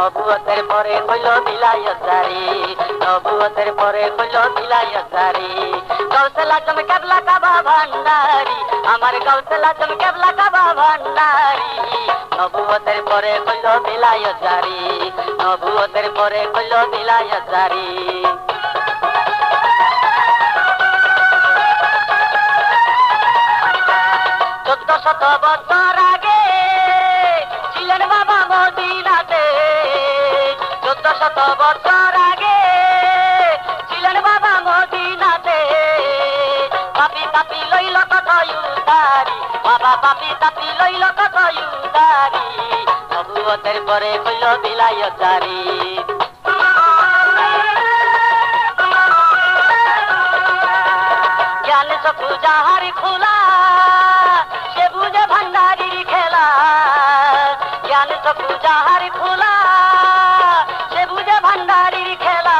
নবুয়তের পরে হইল বিলায়ত জারি, নবুয়তের পরে হইল বিলায়ত জারি। গাউসুল আজম কেবলা কাবা ভান্ডারি, আমার গাউসুল আজম কেবলা কাবা ভান্ডারি। নবুয়তের পরে হইল বিলায়ত জারি, নবুয়তের পরে হইল বিলায়ত জারি। 1400 বছর আগে ছিলেন বাবা মদিনাতে, 1400 বছর আগে ছিলেন বাবা মদিনাতে। পাপি তাপি লইল কত উদারি, বাবা পাপি তাপি লইল কত উদারি। নবুয়তের পরে হইল বিলায়ত জারি। জ্ঞান চক্ষু যাহার খোলা সে বুঝে ভান্ডারির খেলা, জ্ঞান চক্ষু যাহার খোলা সে বুঝে ভান্ডারির খেলা।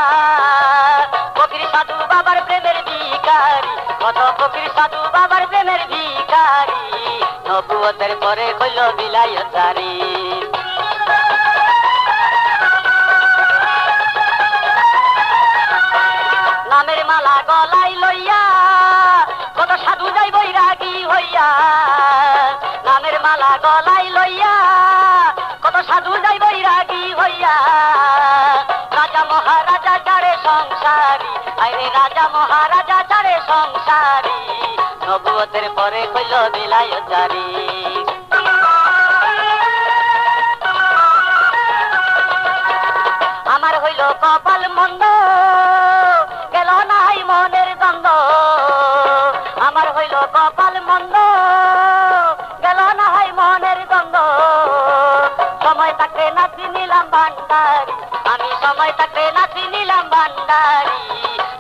ফকির সাধু বাবার প্রেমের ভিখারি, কত ফকির সাধু বাবার প্রেমের ভিখারি। নবুয়তের পরে হইল বিলায়ত জারি। নামের মালা গলায় লইয়া কত সাধু যাই বৈরাগী হইয়া, নামের মালা গলায় লইয়া কত সাধু যাই বৈরাগী হইয়া। রাজা মহারাজা চারে সংসারী, আইরে রাজা মহারাজা চারে সংসারী। নবুয়তের পরে হইল বিলায়ত জারি। আমার হইল কপাল মন্দ গেল নাই মনের দ্বন্দ্ব, আমার হইল কপাল মন্দ গেল নাই মনের দ্বন্দ্ব। সময় থাকতে নাচি নিলাম ভান্ডারি, আমি সময় থাকতে নাচি নিলাম ভান্ডারি।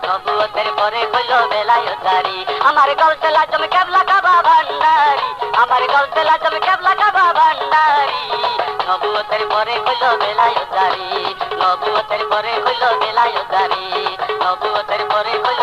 নবুয়তের পরে হইল বিলায়ত জারি। আমার গাউসুল আজম কেবলা কাবা ভান্ডারি, আমার গাউসুল আজম কেবলা কাবা ভান্ডারি। নবুয়তের পরে হইল বিলায়ত জারি, নবুয়তের পরে হইল বিলায়ত জারি, নবুয়তের পরে হইল